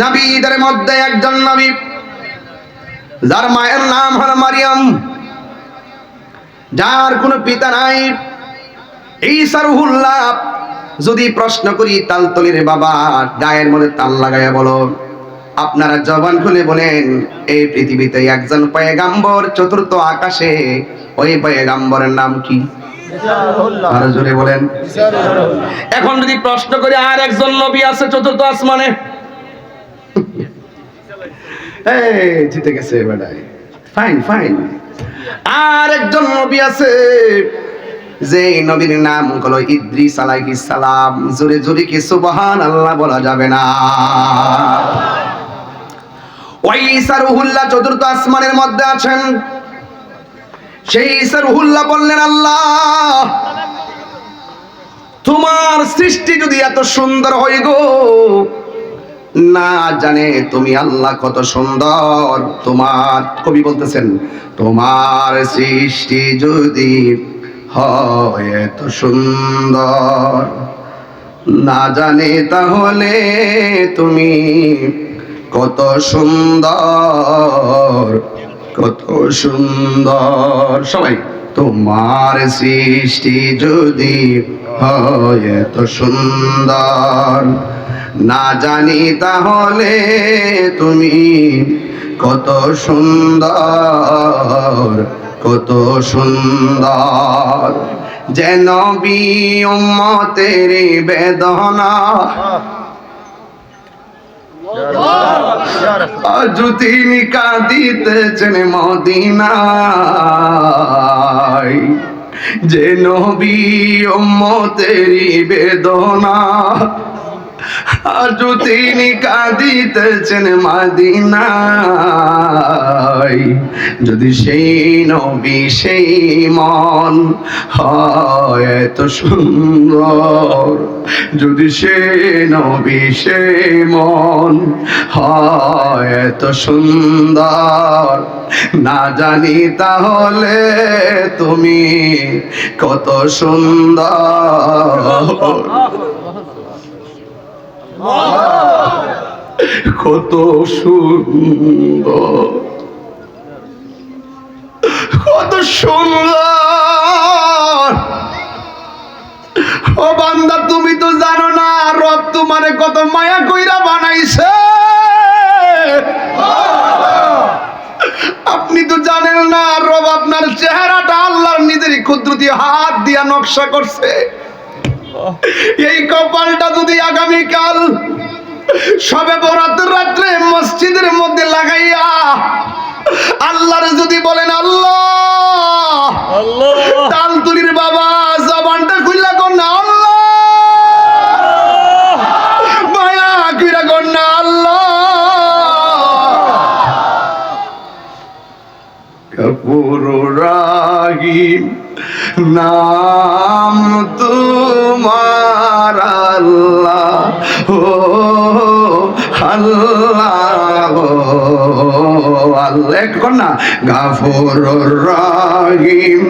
নবীদের মধ্যে একজন নবী, যার মায়ের নাম হলো মারিয়াম, যার কোনো পিতা নাই। ঈসা রূহুল্লাহ। যদি প্রশ্ন করি তালতলির বাবা, গায়ের মধ্যে তাল লাগায়া বলো, আপনারা জবান খুলে বলেন এই পৃথিবীতে একজন পয়গাম্বর চতুর্থ আকাশে, ওই পয়গাম্বরের নাম কি? আরো জোরে বলেন। এখন যদি প্রশ্ন করি আর একজন নবী আছে চতুর্থ আসমানে, এই জিতে গেছে বেটাই, ফাইন ফাইন। আর একজন নবী আছে, যে নবীর নাম হলো ইদ্রিস আলাইহিস সালাম। জোরে জোরে কি সুবহানাল্লাহ বলা যাবে না? ওই ঈসা রূহুল্লাহ চতুর্থ আসমানের মধ্যে আছেন। সেই ঈসা রূহুল্লাহ বললেন, আল্লাহ, তোমার সৃষ্টি যদি এত সুন্দর হয় গো, না জানে তুমি আল্লাহ কত সুন্দর। তোমার কবি বলতেছেন, তোমার সৃষ্টি যদি হয় এত সুন্দর, না জানে তাহলে তুমি কত সুন্দর, কত সুন্দর। সবাই, তোমার সৃষ্টি যদি হয় এত সুন্দর, না জানি তাহলে তুমি কত সুন্দর, কত সুন্দর। যেন বি উম্মতের বেদনা আজ তিনি কাঁদিতেছেন মদিনায়, যে নবী উম্মতের বেদনা আজ তিনি কাঁদিতেছেন মদিনায়। যদি সেই নবী সেই মন হয় এত সুন্দর, যদি সেই নবী সেই মন হয় এত সুন্দর, না জানি তাহলে তুমি কত সুন্দর, কত সুন্দর, কত সুন্দর। ও বান্দা, তুমি তো জানো না রব তোমারে কত মায়া কইরা বানাইছে। আপনি তো জানেন না রব আপনার চেহারাটা আল্লাহর নিজের কুদরতি হাত দিয়া নকশা করছে। এই কপালটা যদি আগামীকাল সবে বরাতের রাত্রে মসজিদের মধ্যে লাগাইয়া আল্লাহর যদি বলেন আল্লাহ, তালতুলির বাবা জবানটা খুললা কর না আল্লাহ, মায়া কইরা কর না আল্লাহ। গফুর রাহিম নাম তোমার আল্লাহ, ও আল্লাহ, ও আল্লাহ। একটু না, গফুর রাহিম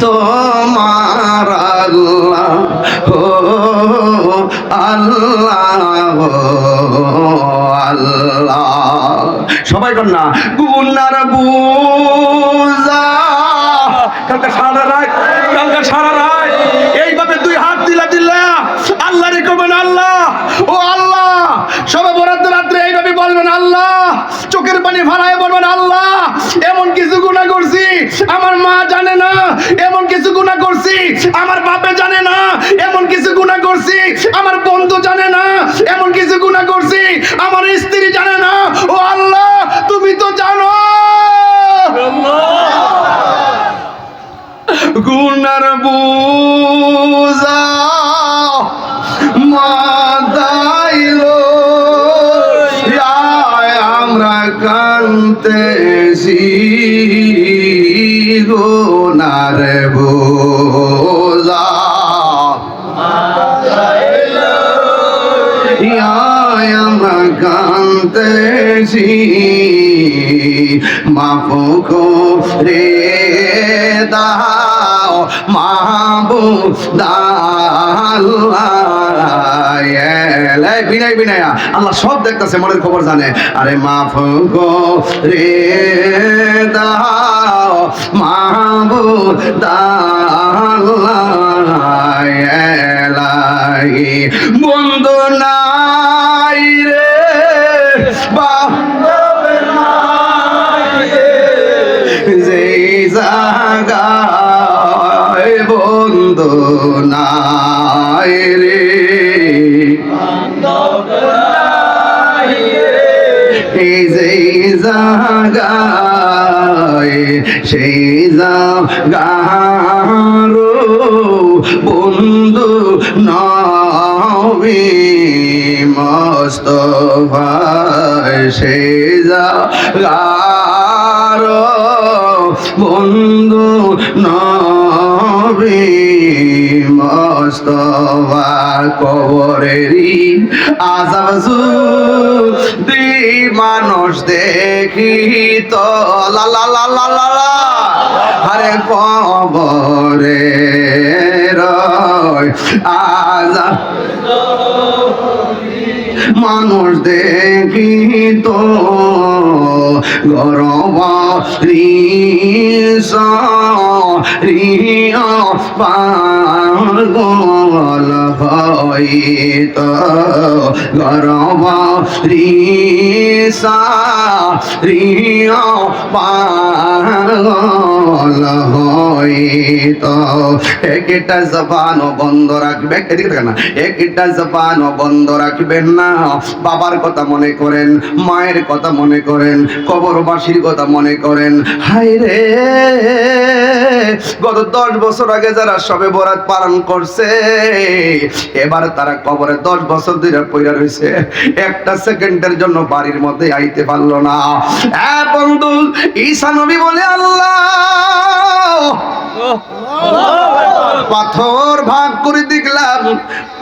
তোমার আল্লাহ, ও আল্লাহ, ও আল্লাহ। সবাই কর না, গুনার বুঝা। কালকে সারা রাত, কালকে সারা রাত এইভাবে দুই হাত দিলা দিলা আল্লাহ রে কবেন আল্লাহ, ও আল্লাহ। সবে বরাদ্দ রাত্রে এইভাবে বলবেন আল্লাহ, চোখের পানি ফালায় বলবেন আল্লাহ, এমন কিছু গুনাহ করছি আমার মা জানে না, এমন কিছু গুনাহ করছি আমার বাপে জানে না, এমন কিছু গুনাহ করছি আমার বন্ধু জানে না, এমন কিছু গুনাহ করছি আমার স্ত্রী জানে না। ও আল্লাহ, তুমি তো জানো। গুনার বুঝা মাদাইলো আমরা কান্তেছি, গুনার বুঝা আমরা কান্তেছি, মাফ করে দাও, মাফ মাহবুব আল্লাহ বিনয় বিনয়া আল্লাহ সব দেখতেছে, মনের খবর জানে। আরে মাফ গো রে দাও মাহবুব আল্লাহ এলাহি বন্ধু নাই রে যেই জায়গায় বন্ধু নাই রে এই যেই জায়গায় সেই জায়গার বন্ধু নবী মুস্তাফা সেই জায়গার বন্ধু নবী মুস্তাফা কবরেরই আযাব যদি মানুষ দেখি তো লা লা লা লা লা লা আরে কবরে রয় আযাব মানুষ দেখি তো গরব রিয়া পাগল হইত গরব রিয়া পাগল হইত একটা জবান বন্ধ রাখবে, এদিকে দেখেন না, একটা জবান বন্ধ রাখবেন না। বাবার কথা মনে করেন, মায়ের কথা মনে করেন, কবরবাসীর কথা মনে করেন। হায় রে গত 10 বছর আগে যারা সবে বরাত পালন করছে, এবার তারা কবরে 10 বছর ধরে পইরা রইছে, একটা সেকেন্ডের জন্য বাড়ির মধ্যে আইতে পারলো না। বন্ধু ঈসা নবী বলে আল্লাহ পাথর ভাগ করে দেখলাম,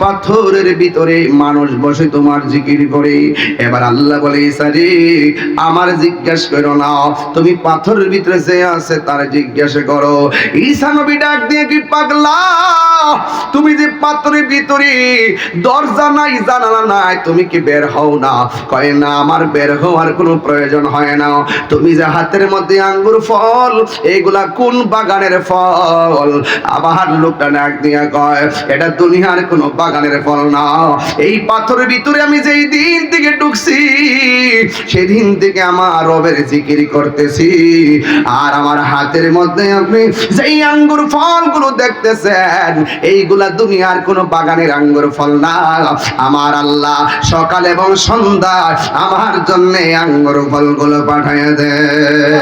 পাথরের ভিতরে মানুষ বসে তোমার জিকির করে। এবার আল্লাহ বলে ঈসা রে আমার জিজ্ঞাসা করো না, তুমি পাথরের ভিতরে যে আছে তার জিজ্ঞাসা করো। ঈসা নবী ডাক দিয়ে কি পাগলা, তুমি যে পাথরের ভিতরে দরজা নাই জানালা নাই, তুমি কি বের হও না? কয় না আমার বের হওয়ার কোনো প্রয়োজন হয় না। তুমি যে হাতের মধ্যে আঙ্গুর ফল, এইগুলা কোন বাগানের ফল? আবার লোকটা ডাক দিয়া কয় এটা দুনিয়ার কোন বাগানের ফল না। এই পাথরের ভিতরে আমি যেই দিন থেকে ঢুকছি সেদিন থেকে আমার রবের জিকির করতেছি, আর আমার হাতের মধ্যে আপনি যেই আঙ্গুর ফলগুলো দেখতেছেন এইগুলা দুনিয়ার কোন বাগানের আঙ্গুর ফল না। আমার আল্লাহ সকাল এবং সন্ধ্যা আমার জন্য আঙ্গুর ফলগুলো পাঠায় দেয়।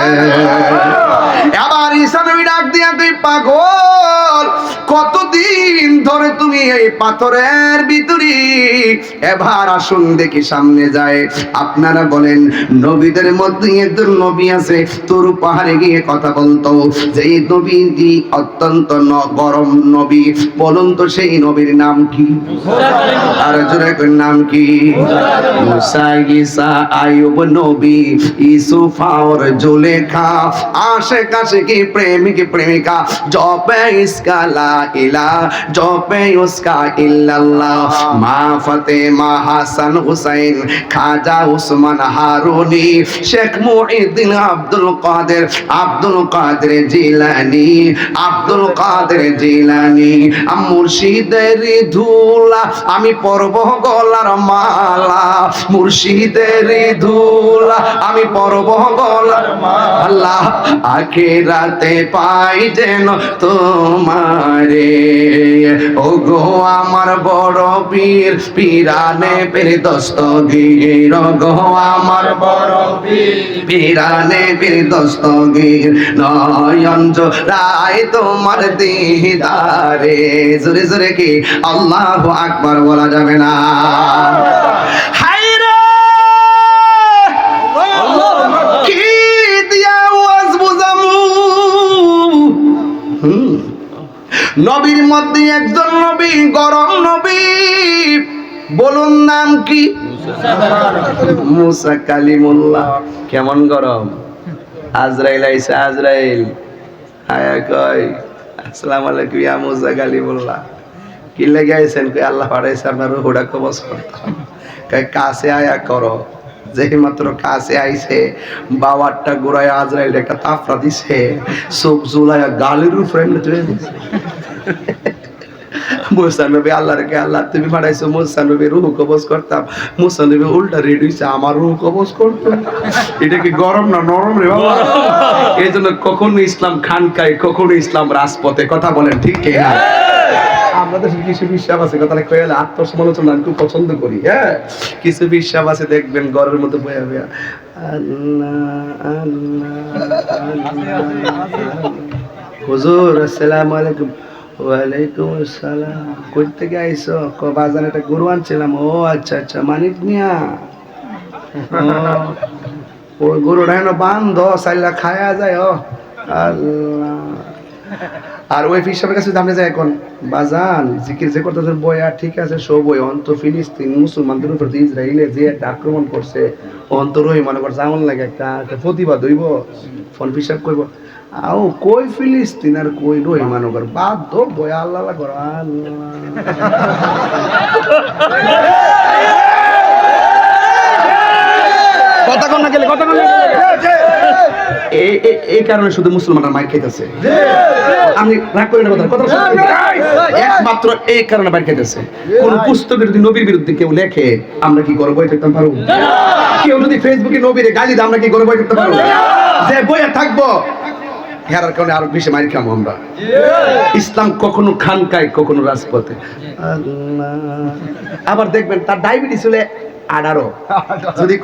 আবার ঈসা নবী ডাক দিয়া তুই পাগল, কতদিন ধরে তুমি এই পাথরের ভিতরে? এবার আসুন দেখি সামনে যায়। আপনারা বলেন নবীদের মধ্যে একজন নবী আছে তোর পাহাড়ে গিয়ে কথা বলতো, যে নবীটি অত্যন্ত গরম নবী, বলুন তো সেই নবীর নাম কি? আর জোরে কই নাম কি? মুসা, ঈসা, আইয়ুব নবী, ইউসুফ আর জুলেখা, আশিক কি প্রেমিক প্রেমিকা, জপে ইসকা লা ইলাহা, জপে উসকা ইল্লাল্লাহ। মা ফাতেমা, হাসান হুসাইন, খাজা উসমান হারুনি, শেখ মুঈদ্দিন, আব্দুল কাদের জিলানী, আব্দুল কাদের জিলানী। মুর্শিদের ধুলা আমি পরব গলার মালা, মুর্শিদের ধুলা আমি পরব গলার মালা, আখিরাতে পাই যেন তোমারে। ও গো আমার বড় পীর, পিরানে পীর দস্তগীর, ও গো আমার বড় পীর, পিরানে পীর দস্তগীর, নয়ন জোড়ায় তোমার দিদারে। জোরে জোরে কি আল্লাহু আকবার বলা যাবে না? নবীর মধ্যে একজন নবী গরম নবী, বলুন নাম কি? মুসা কালিমুল্লাহ। কেমন গরম? আজরাইল আইসা, আজরাইল আয়া কয় আসসালামু আলাইকুম ইয়া মুসা গালিবুল্লাহ, কি লেগে আইছেন? কই আল্লাহ পাঠাইছে আপনার রুহুটা কবজ করতাম। কই কাছে আয়া করো। যেই মাত্র কাছে আইছে বাবারটা গোড়ায় আজরাইল একটা তাফরা দিছে, চোখ জুলাইয়া গালের উপরে চলে দিছে। মুসা নবী আল্লাহ রেখে, আল্লাহ তুমি পাঠাইছো মুসা নবী রুহু কবজ করতাম, মুসা নবী উল্টা রেডি হইছে আমার রুহু কবজ করতে। এটা কি গরম না নরম রে বাবা? এই জন্য কখনো ইসলাম খানকায়, কখনো ইসলাম রাজপথে। কথা বলেন ঠিক কি না? আমাদের কিছু বিশ্বাস আছে, কথা কইলে আত্মসমালোচনা আমি খুব পছন্দ করি। হ্যাঁ, কিছু বিশ্বাস আছে দেখবেন ঘরের মধ্যে বয়া বয়া আল্লাহ আল্লাহ। হুজুর আসসালামু আলাইকুম। ওয়ালাইকুম আসসালাম। কই থেকে আইছো? বাজারে একটা গরু আনছিলাম। ও আচ্ছা আচ্ছা, মানিক মিয়া। ওই গরুটা হেন বান্ধ চাইলা খায়া যায়। ও আল্লাহ। আর ওই ফিসাবের কাছে আপনি যাই এখন বাজান জিকির যে করতেছেন বয়া ঠিক আছে, সব ওই অন্ত ফিলিস্তিন মুসলমানদের উপর ইসরায়েলে যে একটা আক্রমণ করছে, অন্তর ওই মনে করছে এমন লাগে একটা প্রতিবাদ হইব, ফোন ফিসাব করবো। আও কই ফিলিস্তিন আর কই রই মানবর বাধ্য বয়া আল্লাহ করো আল্লাহ। কথা কন না গেলে, কথা কন না গেলে। এই কারণে শুধু মুসলমানরা মাইর খাইতেছে। আমি রাগ করি না, কথা একমাত্র এই কারণে মাইর খাইতেছে। কোন পুস্তকের যদি নবীর বিরুদ্ধে কেউ লেখে আমরা কি করে বই থাকতে পারবো? কেউ যদি ফেসবুকে নবীরে গালি দেয় আমরা কি করে বই থাকতে পারবো? যে বইয়া থাকবো হেরার কারণে আরো বেশি মাইর খাবো আমরা। ইসলাম কখনো খানকায়, কখনো রাজপথে। আবার দেখবেন তার ডায়াবেটিস হলে 18, যদি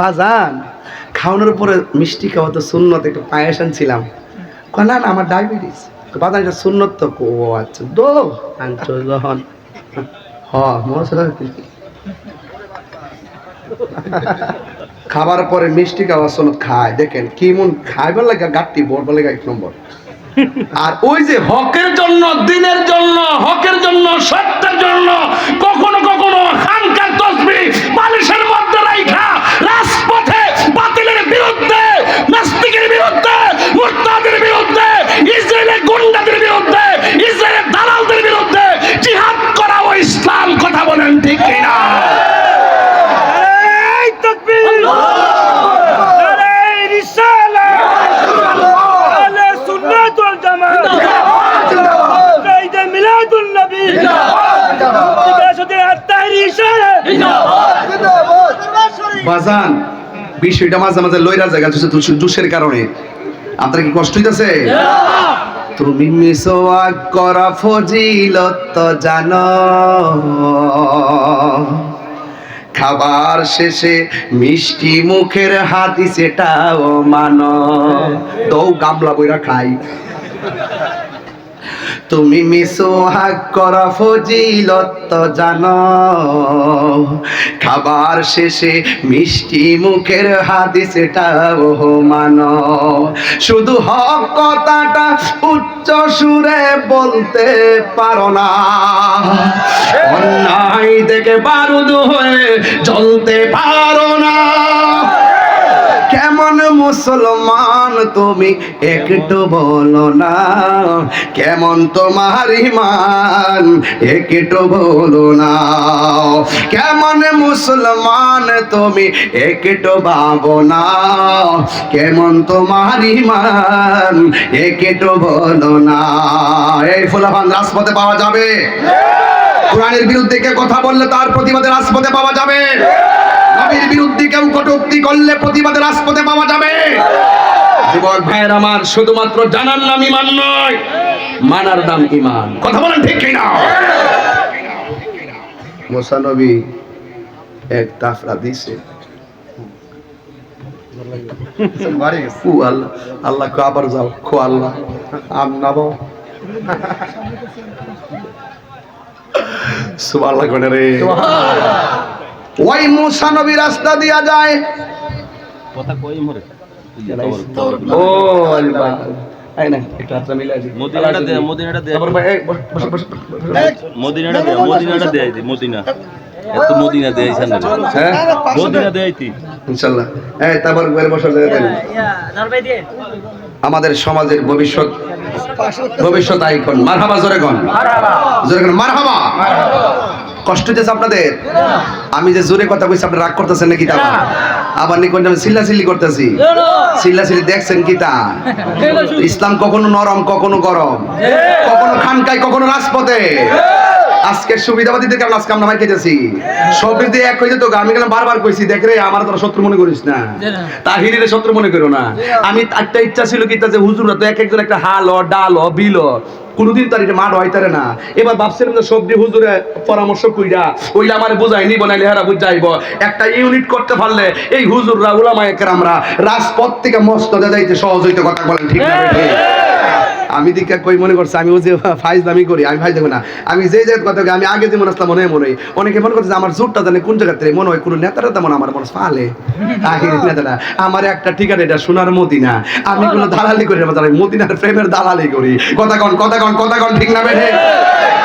বাজান খাওয়ানোর পরে মিষ্টি খাওয়া তো সুন্নত, একটু পায়েস আনছিলাম। না না আমার ডায়াবেটিস। বাজান এটা সুন্নত তো। ও আচ্ছা দো আনছো যখন খাবার পরে মিষ্টি খাওয়া সুন্নত খায়। দেখেন কি মন খাইবার লাগে, গাট্টি বড় লাগে 1 নম্বর। আর ওই যে হকের জন্য, দিনের জন্য, হকের জন্য, সত্যের জন্য কখনো কখনো খানকার তসবিহ বালিশের মধ্যে রাইখা রাজপথে বাতিলের বিরুদ্ধে, নাস্তিকের বিরুদ্ধে, মুরতাদের বিরুদ্ধে, ইসরায়েলের গুন্ডাদের বিরুদ্ধে, ইসরায়েলের দালালদের বিরুদ্ধে জিহাদ করা ও ইসলাম। কথা বলেন ঠিক কিনা? এই তাকবীর, নারে রিসালাত, আহলে সুন্নাত ওয়াল জামাত, ঈদ মিলাদুন নবী, বাজান বিষয়টা মাঝে মাঝে লইরা জায়গা জুসের কারণে আপনার কি কষ্ট হইতাছে? তুমি মিসওয়াক করা ফজিলত তো জানো, খাবার শেষে মিষ্টি মুখের হাদিস এটাও মানো। তো গামলা বইরা খাই। তুমি মিসওয়াক করা ফজিলত তো জানো, খাবার শেষে মিষ্টি মুখের হাদিস এটাও মানো। শুধু হক কথাটা উচ্চ সুরে বলতে পারো না, অন্যায় থেকে বারুদ হয়ে জ্বলতে পারো না। কেমন মুসলমান তুমি একটু বলো না, কেমন তোমার ঈমান একটু বলো না। কেমন মুসলমান তুমি একটু ভাবো না, কেমন তোমার ঈমান একটু বলো না। এই ফুলাফান রাজপথে পাওয়া যাবে? কোরআনের বিরুদ্ধে কে কথা বললে তার প্রতিবাদে রাজপথে পাওয়া যাবে। নবীর বিরুদ্ধে কেউ কটূক্তি করলে প্রতিবাদে রাজপথে পাওয়া যাবে। যুবক ভাইয়ের আমার, শুধুমাত্র জানার নাম ঈমান নয়, মানার নাম ঈমান। কথা বলেন ঠিক কিনা? মুসা নবী এক তাফরা দিছে, আল্লাহ আল্লাহ কো আবার যাও, খো আল্লাহ আম নাবো সুবহানাল্লাহ কোনে রে। ওই মুসা নবী রাস্তা দিয়া যায়, কথা কই মরে ও আল্লাহ। আই না একটু হাতটা মিলাই দি, মদিনাটা দে, মদিনাটা দে, তারপর ভাই বস বস মদিনাটা দে, মদিনাটা দে দি, মদিনা এত মদিনা দে আইছেন না। হ্যাঁ মদিনা দে আইতি ইনশাআল্লাহ। এই তারপর ঘরে বসার জায়গা দেন, ইয়া দরবাই দিয়ে আমাদের সমাজের ভবিষ্যৎ আইকন। মারহাবা, জোরে কোন মারহাবা। কষ্ট হচ্ছে আপনাদের? আমি যে জোরে কথা কইছি আপনি রাগ করতেছেন নাকি? তা আবার নিকন আমি চিল্লাচিল্লি করতেছি, চিল্লাচিল্লি দেখছেন কি? তা ইসলাম কখনো নরম, কখনো গরম, কখনো খানকায়, কখনো রাজপথে। আজকে সুবিধাবাদীদের কারণে আজকে আমরা মার খেতেছি। সবই দিয়ে এক হয়ে যেত। আমি গেলাম বারবার কইছি, দেখ রে আমার তোরা শত্রু মনে করিস না, তাহিরিরে শত্রু মনে করো না। আমি একটা ইচ্ছা ছিল কি, যে হুজুররা তো এক একজন একটা হাল ডাল বিল কোনদিন তার মাঠ হইতারে না। এবার ভাবছিলাম যে সবজি হুজুরে পরামর্শ কইরা ওইলে আমার বুঝাই নিব, নাইলে হেরা বুঝাইব। একটা ইউনিট করতে পারলে এই হুজুররা উলামায়ে কেরামরা রাজপথ থেকে মসনদে যাইতে সহজ হইতে। কথা বলেন ঠিক না? আমি দিকে কই মনে করছে আমি ও যে ফাইজলামি করি, আমি ফাইজ দেবো না। আমি যে কথা আমি আগে যেমন আসলাম মনে মনে অনেকে মনে করছে আমার জোরটা জানে কোন জায়গা থেকে, মনে হয় কোনো নেতারা তেমন আমার মনে ফালে নেতারা। আমার একটা ঠিকানা, এটা সোনার মদিনা। আমি কোনো দালালি করি না, মদিনার প্রেমের দালালি করি। কথা কন ঠিক না বেঠে?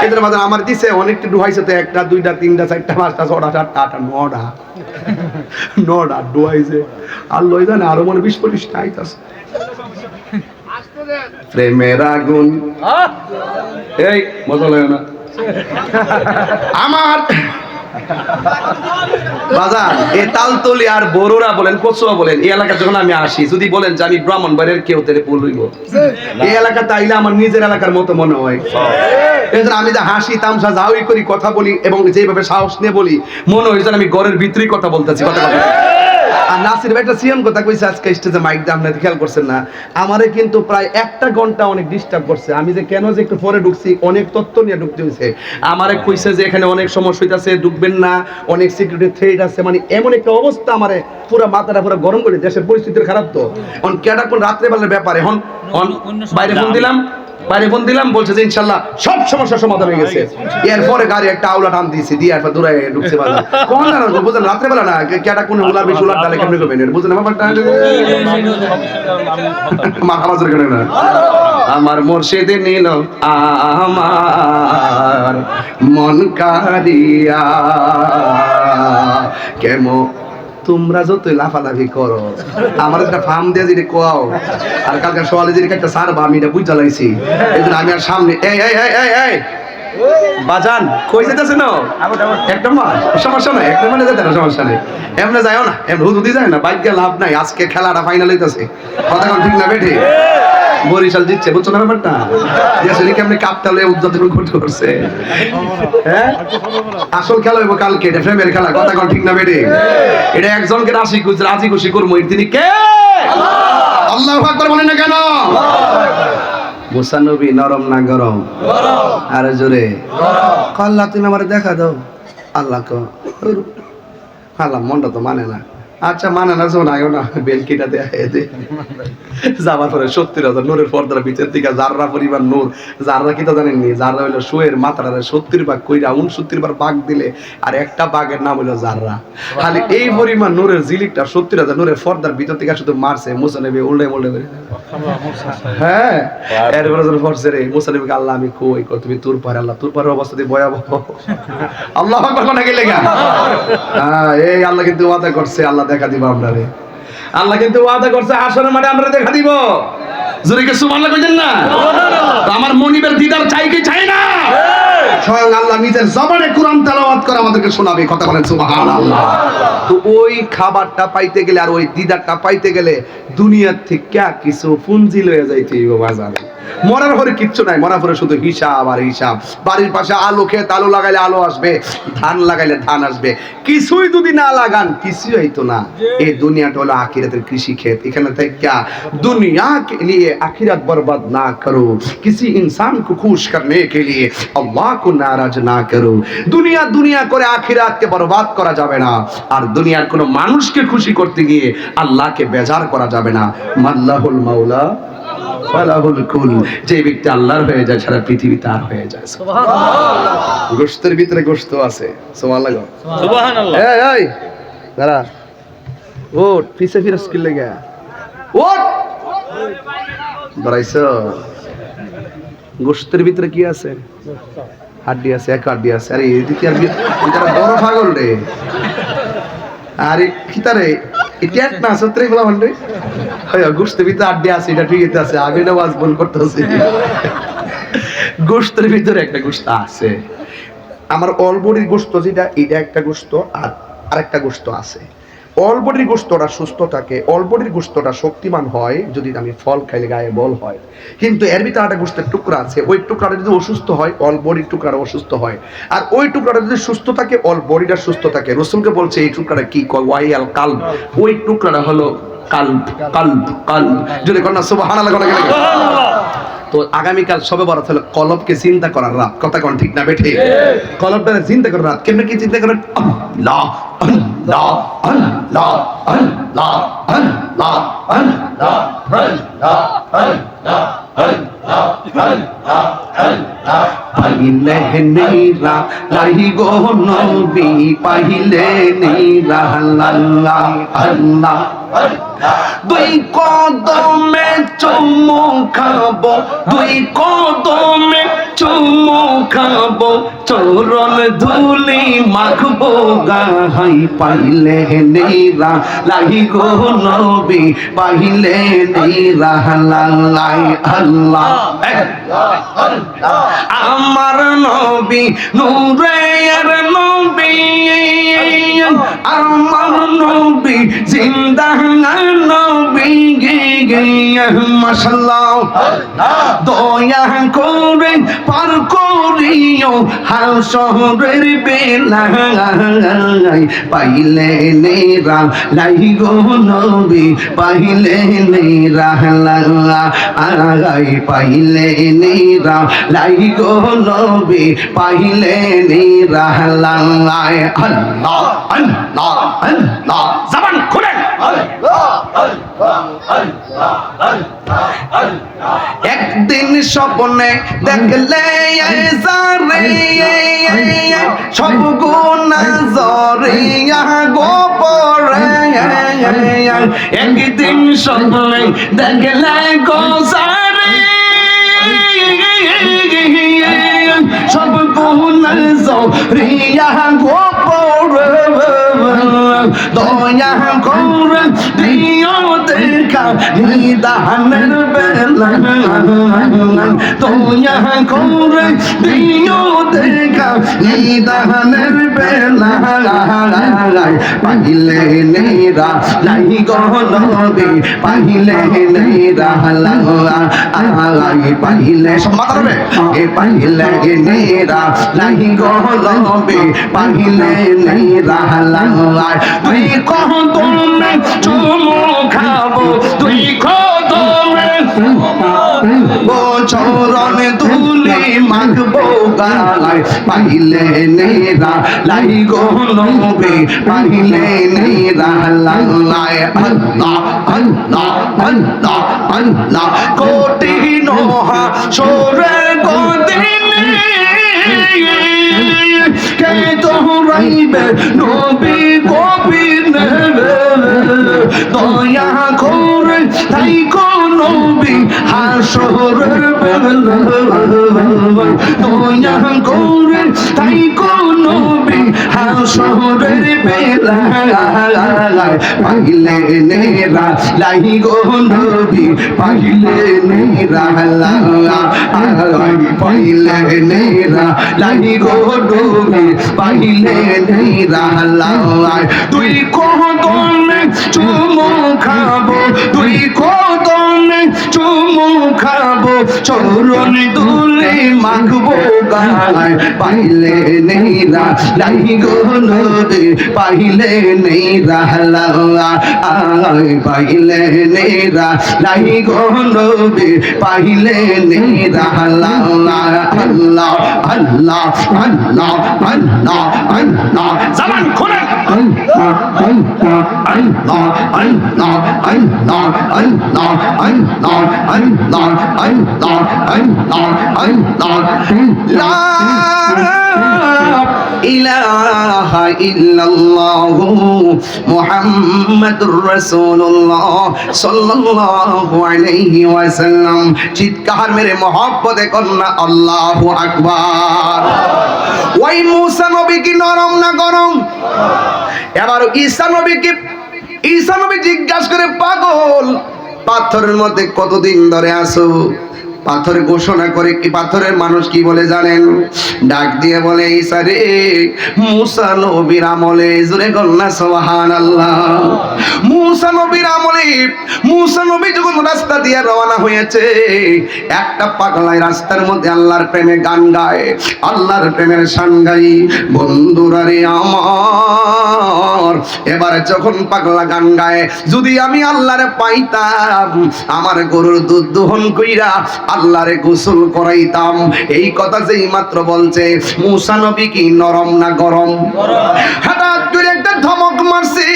এদের মাঝে আমার দিছে অনেকটা ডুহাইছে তো, একটা দুইটা তিনটা চারটা পাঁচটা ছটা সাতটা আটটা নটা ডুহাইছে। আর লই জানে আরো মনে 20-25টা আইতাছে। প্রেমের আগুন এই মজা লাগে না আমার বাজার। এ তালতলি আর বড়রা বলেন, কচুয়া বলেন, এই এলাকা যখন আমি আসি, যদি বলেন যে আমি ব্রাহ্মণবাড়ির কেউ তেলে বলইব, এই এলাকা তাইলে আমার নিজের এলাকার মতো মনে হয়। এজন্য আমি যে হাসি তামসা যাওই করি, কথা বলি এবং যেভাবে সাহস নিয়ে বলি, মনে হয় যেন আমি ঘরের ভিতরেই কথা বলতেছি। কথা বলি। আর নাসির ভাই একটা সিএম কথা কইছে আজকে স্টেজে মাইক দিয়ে, আপনারা খেয়াল করছেন না? আমারে কিন্তু প্রায় 1 ঘন্টা অনেক ডিস্টার্ব করছে। আমি যে কেন যে একটু পরে ঢুকছি, অনেক তথ্য নিয়ে ঢুকতে হয়েছে। আমারে কইছে যে এখানে অনেক সমস্যা হইতাছে, ঢুকবেন না, অনেক সিকিউরিটি থ্রেট আছে। মানে এমন একটা অবস্থা, আমারে পুরো মাথাটা পুরো গরম করে। দেশের পরিস্থিতি খারাপ তো, এখন কেডা কোন রাত্রে বেলার ব্যাপারে। এখন বাইরে ফোন দিলাম, বলছে যে ইনশাল্লাহ সব সমস্যার সমাধান হয়ে গেছে। এরপরে গাড়ি একটা আউলা টান দিয়েছি, দিয়ে এরপর দূরে ঢুকছে বাজার। কোন না বুঝলেন, রাত্রে বেলা না কেডা কোন উলার বেশি উলার ডালে কেমনে করবেন বুঝলেন ব্যাপারটা? আমার মুর্শিদে নিল আমার মন কারিয়া, কেমন তোমরা যতই লাফালাফি করো, আমার একটা ফার্ম দিয়ে যদি কোয়াও, আর কালকে সকালে যদি একটা সারবা, আমি এটা বুঝতে লাগছি। এই জন্য আমি আর সামনে এই বাজান কই যেতেছে না একটা মাস সমস্যা নাই, একটা মানে যেতে না সমস্যা নেই, এমনি যাইও না, এমনি হুদুদি যায় না, বাইক গিয়ে লাভ নাই। আজকে খেলাটা ফাইনাল হইতেছে। কথা কোন ঠিক না বেঠে? বরিশাল জিতছে, বুঝছো না ব্যাপারটা? দেশে কেমনি কাপতালে উদ্বোধন করছে। হ্যাঁ, আসল খেলা হইব কালকে, এটা প্রেমের খেলা। কথা কোন ঠিক না বেঠে? এটা একজনকে রাজি খুশি করবো, তিনি কে? আল্লাহু আকবার বলেন না কেন? মুসা নবী নরম না গরম? আর জোরে আল্লাহ তুমি আমার দেখা দাও। আল্লাহ আল্লাহ মনটা তো মানে না। আচ্ছা মানে না, শোনায়ও না, বেলকিটা দেয়া যাবার পরে 70,000 নূরের পর্দার ভিতর থেকে যাররা পরিমাণ নূর। যাররা কি তো জানেননি, যাররা হইলো শোয়ের মাথাটা 70 ভাগ কইরা 69 বার ভাগ দিলে, আর একটা বাঘের নাম হইলো যাররা। খালি এই পরিমাণ নূরের জিলিকটা 70,000 নূরের পর্দার ভিতর থেকে শুধু মারছে। মুসা নবী উল্টে করে হ্যাঁ, এরপরে যখন পড়ছে রে মুসা নবীকে আল্লাহ আমি কই, তুমি তোর পারে, আল্লাহ তোর পারে অবস্থা দিয়ে ভয়াবহ। আল্লাহ আকবার কোন গেলে গা? হ্যাঁ, এই আল্লাহ কিন্তু ওয়াদা করছে, আল্লাহ দেখা দিব আপনারে। আল্লাহ কিন্তু ওয়াদা করছে হাসরের মাঠে আমরা দেখা দিব। জোরে কে সুবহানাল্লাহ কইতেন না? আমার মনিবের দিদার চাই কি চাই না? স্বয়ং আল্লাহ নিজের জবানে কোরআন তেলাওয়াত করে আমাদেরকে শোনাবে। কথা বলেন সুবহানাল্লাহ। তো ওই খাবারটা পাইতে গেলে আর ওই দিদারটা পাইতে গেলে দুনিয়ার থেকে কিছু পুঞ্জি লয়ে যাইতে হইব বাজারে। মরার পরে কিচ্ছু নাই, মরার পরে শুধু হিসাব আর হিসাব। বাড়ির পাশে আলু খেত আলু লাগাইলে আলু আসবে, ধান লাগাইলে ধান আসবে। কিছুই যদি না লাগান কিছুই হইতো না। এই দুনিয়াটা হলো আখিরাতের কৃষি ক্ষেত। এখানে থেকে दुनिया के लिए आखिरत बर्बाद ना करो, किसी इंसान को खुश करने के लिए अल्लाह को नाराज ना करो। दुनिया दुनिया করে আখিরাতকে বরবাদ করা যাবে না, আর দুনিয়ার কোনো মানুষকে খুশি করতে গিয়ে আল্লাহকে বেজার করা যাবে না। মাল্লাহুল মাওলা ফালাহুল কুল। যে ব্যক্তি আল্লাহর হয়ে যায় সারা পৃথিবী তার হয়ে যায়। সুবহানাল্লাহ। গোশতের ভিতরে গোশত আছে। সুবহানাল্লাহ সুবহানাল্লাহ। এই দাঁড়া, ওঠ, পিছে ফিরস কি লাগা? ওঠ, দাঁড়াইছো। গোশতের ভিতরে কি আছে? হাড্ডি আছে, এক হাড্ডি আছে। আরে এদিকে আর এটা বড় পাগল রে। আরে কিতারে এটা না সত্রে বলা মানে হয় গোশতের ভিতরে আড্ডি আছে, এটা ঠিক আছে, আগে না ওয়াজ বল করতেছে। গোশতের ভিতরে একটা গোশত আছে, আমার অল বডির গোশত যেটা, এটা একটা গোশত, আর আরেকটা গোশত আছে। অল বডির গোশতটা সুস্থ থাকে, অল বডির গোশতটা শক্তিমান হয় যদি আমি ফল খাইলে গায়ে বল হয়। কিন্তু এর ভিতরে একটা গোশতের টুকরা আছে, ওই টুকরাটা যদি অসুস্থ হয় অল বডির টুকরাটা অসুস্থ হয়, আর ওই টুকরাটা যদি সুস্থ থাকে অল বডিটা সুস্থ থাকে। রাসূলকে বলছে এই টুকরাটা কি কয়, ওয়াইয়াল কালব, ওই টুকরাটা হলো কালব। কালব কালব যদি কন্যা সুবহানাল্লাহ কোন গেলে। তো আগামীকাল সবে বরাত হলো কলবকে চিন্তা করার রাত, কথা কোন ঠিক না বেঠে? কলবটা চিন্তা করার রাত। কেমনে কি চিন্তা করেন? আল্লাহ আল্লাহ আল্লাহ আল্লাহ আল্লাহ আল্লাহ আল্লাহ আল্লাহ আল্লাহ আল্লাহ। পাইলে নীরা লাই গো নবী, পাইলে নীরা আল্লাহ আল্লাহ। দুই কদমে চুমু খাবো, দুই কদমে চুমু খাবো, চরণ ধুলি মাখবো গাহাই। পাইলে নীরা লাই গো নবী, পাইলে নীরা আল্লাহ আল্লাহ। আমার নবী নূরের নবী, আমার নবী জিন্দা নবী, মাশাআল্লাহ। দয়া করে পার করিও হাসরের বেলায়, পাইলে নেরা লাই গো নবী, পাইলে নেরা লাই, পাইলে নেরা লাই গো নবী, পাইলে নেরা লাই। আল্লাহ আল্লাহ আল্লাহ, জবান খুলে একদিন স্বপ্নে দেখলে সব গুনাহ জরিয়া গোপরে, একদিন স্বপ্নে দেখলে গোসারে সব গুনাহ জরিয়া গোপরে। দয়া করে দিও দেখা নিদানের বেলায়, দয়া করে দিও দেখা নিদানের বেলায়। পাইলে নেরা লাই গো নবী, পাইলে নেরা লাই, পাইলে সমাদরবে এ পাইলে নেরা লাই গো নবী, পাইলে নেরা লাই। তুই কদমে চুমু খাবো, তুই কদমে চরণ ধুলি মাখবো গালায়। পাইলে নেরা লাই গো নবী, পাইলে নেরা লাই। আল্লাহ আল্লাহ আল্লাহ আল্লাহ। কোটি নোহা সোরের গদিনে কে তোরাইবে নবী গোবিনে, দয়া করে তাই গো নবী হাসরের বেলায়, দয়া করে তাই গো নবী হাসরের বেলায়। পাইলে নেরা লাই গো নবী, পাইলে নেরা লাই, পাইলে নেরা লাই গো নবী, পাইলে নেরা লাই। তুই কদমে চুমু খাবো, তুই কদমে চুমু খাবো, চরণ দুলে মাখবো গালায়। পাইলে নেরা লাই গো নবী, পাইলে নেরা লাই, পাইলে নেরা লাই গো নবী, পাইলে নেরা লাই। আল্লাহ আল্লাহ আল্লাহ আল্লাহ আল্লাহ, জবান খুলে আল্লাহ আল্লাহ আল্লাহ আল্লাহ আল্লাহ আল্লাহ আল্লাহ আল্লাহ লা ইলাহা ইল্লাল্লাহু মুহাম্মাদুর রাসূলুল্লাহ সাল্লাল্লাহু আলাইহি ওয়াসাল্লাম। চিৎকার মেরে মহব্বতে কন্যা আল্লাহু আকবার। ওই মুসা নবী কি নরম না গরম? এবার ঈসা নবী জিজ্ঞাসা করে, পাগল, পাথরের মধ্যে কতদিন ধরে আছো? পাথর ঘোষণা করে, কি পাথরের মানুষ কি বলে জানেন? ডাক দিয়ে বলে, ঈসা রে, মুসা নবীর আমলে, জোরে কন্যা সুবহানাল্লাহ। মুসা নবী যখন রাস্তা দিয়ে রওনা হয়েছে, একটা পাগলায় রাস্তার মধ্যে আল্লাহর প্রেমে গান গায়, আল্লাহর প্রেমের শান গাই। বন্ধুরা রে আমার, এবারে যখন পাগলা গান গায়, যদি আমি আল্লাহরে পাইতাম, আমার গরুর দুধ দহন কইরা আল্লাহরে গোসল করাইতাম। এই কথা যেই মাত্র বলছে, মুসা নবী কি নরম না গরম? হঠাৎ করে একটা ধমক মারছে।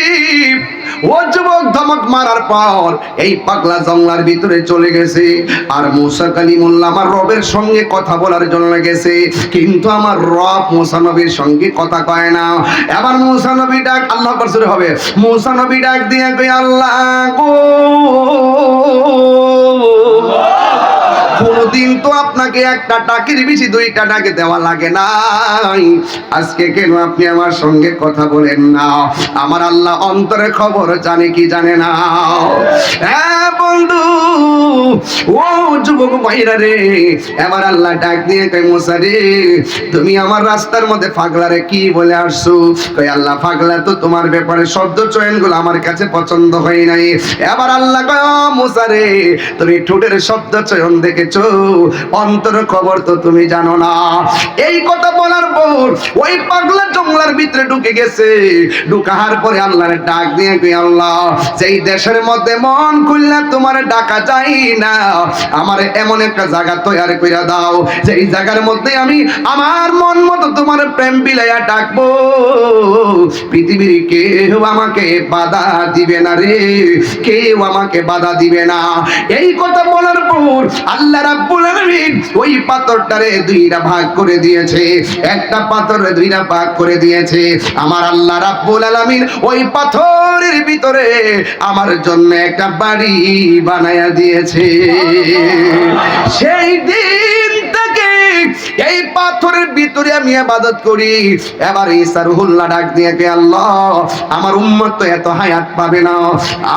ও যুবক, ধমক মারার পর এই পাগলা জঙ্গলার ভিতরে চলে গেছে। আর মুসা কালিমুল্লাহ আমার রবের সঙ্গে কথা বলার জন্য গেছে, কিন্তু আমার রব মুসা নবীর সঙ্গে কথা কয় না। এবার মুসা নবী ডাক, আল্লাহ পারসুরে হবে, মুসা নবী ডাক দিয়ে কই, আল্লাহ গো, কোনদিন তো আপনাকে একটা টাকির বেশি দুইটা ডাকে দেওয়া লাগে নাই, আজকে কেন আপনি আমার সঙ্গে কথা বলেন না? আমার আল্লাহ অন্তরে খবর জানে কি জানে না? হ্যাঁ বন্ধু, ও যুবক ভাইরা রে, এবার আল্লাহ ডাক দিয়ে কই, মুসা রে, তুমি আমার রাস্তার মধ্যে পাগলারে কি বলে আসছো? কই, আল্লাহ পাগলা তো তোমার ব্যাপারে শব্দ চয়নগুলো আমার কাছে পছন্দ হয় নাই। এবার আল্লাহ কয়, মুসা রে, তুমি ঠোঁটের শব্দ চয়ন দেখেছো, অন্তর খবর তো তুমি জানো না। এই কথা বলার পর ওই পাগলা জঙ্গলার ভিতরে ঢুকে গেছে। ঢুকার পরে আল্লাহর ডাক দিয়ে কই, আল্লাহ, যেই দেশের মধ্যে মন খুললে তোমার ডাকা যায় না, আমার এমন একটা জায়গা তৈরি করে দাও, যেই জায়গার মধ্যে আমি আমার মন মতো তোমার প্রেম বিলাইয়া ডাকবো, পৃথিবীর কেউ আমাকে বাধা দিবে না রে, কেউ আমাকে বাধা দিবে না। এই কথা বলার পর আল্লাহ রাব্বুল আলামিন ওই পাথরটারে দুইটা ভাগ করে দিয়েছে, একটা পাথরে দুইটা ভাগ করে দিয়েছে। আমার আল্লাহ রাব্বুল আলামিন ওই পাথরের ভিতরে আমার জন্য একটা বাড়ি বানায়া দিয়েছে। সেই দিন থেকে এই পাথরের ভিতরে আমি ইবাদত করি। এবার ঈসা রুহুল্লাহ ডাক দিয়ে কে, আল্লাহ, আমার উম্মত তো এত হায়াত পাবে না,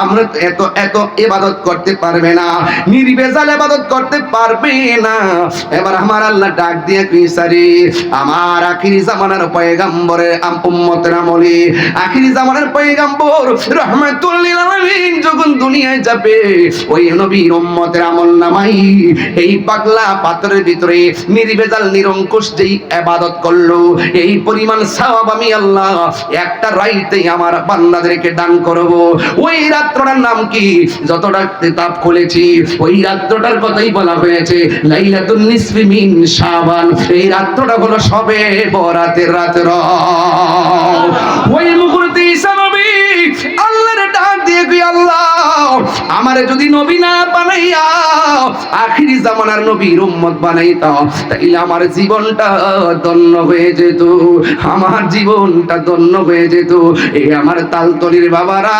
আমরা তো এত ইবাদত করতে পারবে না, নির্ভেজাল ইবাদত করতে পারবে না। এবার আমার আল্লাহ ডাক দিয়ে কে, ঈসা রে, আমার আখিরি জামানার পয়গম্বরের উম্মতের আমলে, আখিরি জামানার পয়গম্বর রাহমাতুল লিল আলামিন যখন দুনিয়ায় যাবে, ওই নবীর উম্মতের আমল নামাই এই পাগলা পাথরের ভিতরে নির্ভেজাল নিরঙ্কুশ যেই ইবাদত করলো, এই পরিমাণ সওয়াব আমি আল্লাহ একটা রাইতেই আমার বান্দাদেরকে দান করব। ওই রাত্রটার নাম কি? যতটা কিতাব খুলেছি ওই রাত্রটার কথাই বলা হয়েছে, লাইলাতুন নিসফি মিন শাবান। এই রাত্রটা হলো শবে বরাতের রাত্র। ওই মুহূর্তে ঈসা নবী আল্লাহর ডাক দিয়ে কই, আল্লাহ, আমারে যদি নবী না বানাইয়া আখিরি জামানার নবীর উম্মত বানাইতা, তাইলে আমার জীবনটা ধন্য হয়ে যেত, আমার জীবনটা ধন্য হয়ে যেত। এই আমার তালতলির বাবারা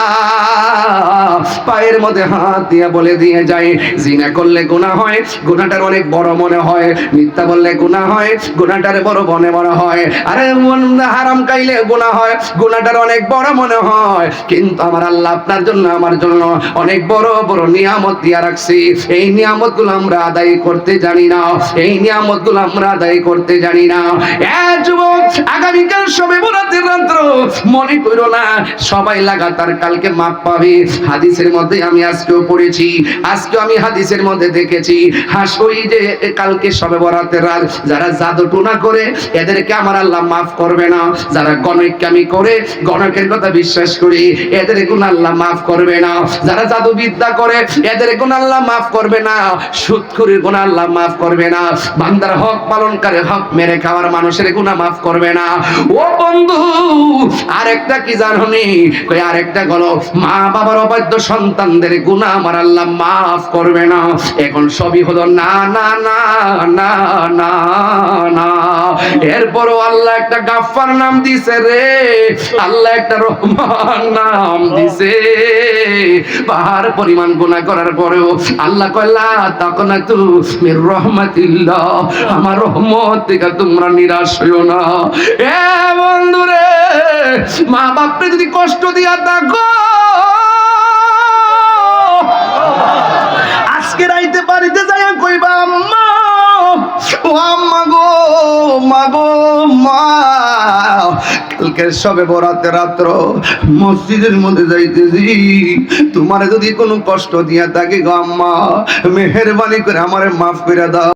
পায়ের মধ্যে হাত দিয়ে বলে দিয়ে যায়, জিনা করলে গুনাহ হয়, গুনাহটার অনেক বড় মনে হয়, মিথ্যা বললে গুনাহ হয়, গুনাহটার বড় মনে হয়, আরে হারাম খাইলে গুনাহ হয়, গুনাহটার অনেক বড় মনে হয়। কিন্তু আমার আল্লাহ আপনার জন্য আমার জন্য অনেক বড় বড় নিয়ামত দিয়া রাখছি। এই নিয়ামতগুলো আমরা আদায় করতে জানি না, এই নিয়ামতগুলো আমরা আদায় করতে জানি না। যুবক, আগামীকাল শবে বরাতের রাত্র, মনে করো না সবাই লাগাতার কালকে মাপ পাবে। হাদিসের মধ্যে আমি আজকেও পড়েছি, আজকেও আমি হাদিসের মধ্যে দেখেছি, ওই যে কালকে শবে বরাতের রাত যারা জাদু টুনা করে এদেরকে আমার আল্লাহ মাফ করবে না। যারা গণকামি করে, গণকের কথা বিশ্বাস করে, এদের গুনাহ আল্লাহ মাফ করবে না। যারা জাদু জাদুবিদ্যা করে এদের গুনাহ আল্লাহ মাফ করবে না, সুদখোরের গুনাহ আল্লাহ মাফ করবে না, বান্দার হক পালনকারী হক মেরে খাওয়ার মানুষের গুনাহ মাফ করবে না। ও বন্ধু আরেকটা কি জানোনি? কই আরেকটা হলো মা বাবার অবাধ্য সন্তানদের গুনাহ আমার আল্লাহ মাফ করবে না। এখন সবই হলো না না না না না না। এরপরও আল্লাহ একটা গাফফার নাম দিছে রে, আল্লাহ একটা রহমান নাম দিছে। পাহাড় পরিমাণ গুনাহ করার পরেও আল্লাহ কয় লা তাকনাতু মির রাহমাতিল্লাহ, আমার রহমত থেকে তোমরা নিরাশ হইও না। এ বন্ধুরে, মা বাপকে যদি কষ্ট দিয়া থাকো, আজকে রাইতে বাড়িতে যাইয়া কইবা আম্মা, ও আম্মা গো, মা গো, মা কালকে সবে বরাতে রাত্র মসজিদের মধ্যে যাইতেছি, তোমারে যদি কোনো কষ্ট দিয়া থাকি গো আম্মা, মেহেরবানি করে আমারে মাফ করে দাও।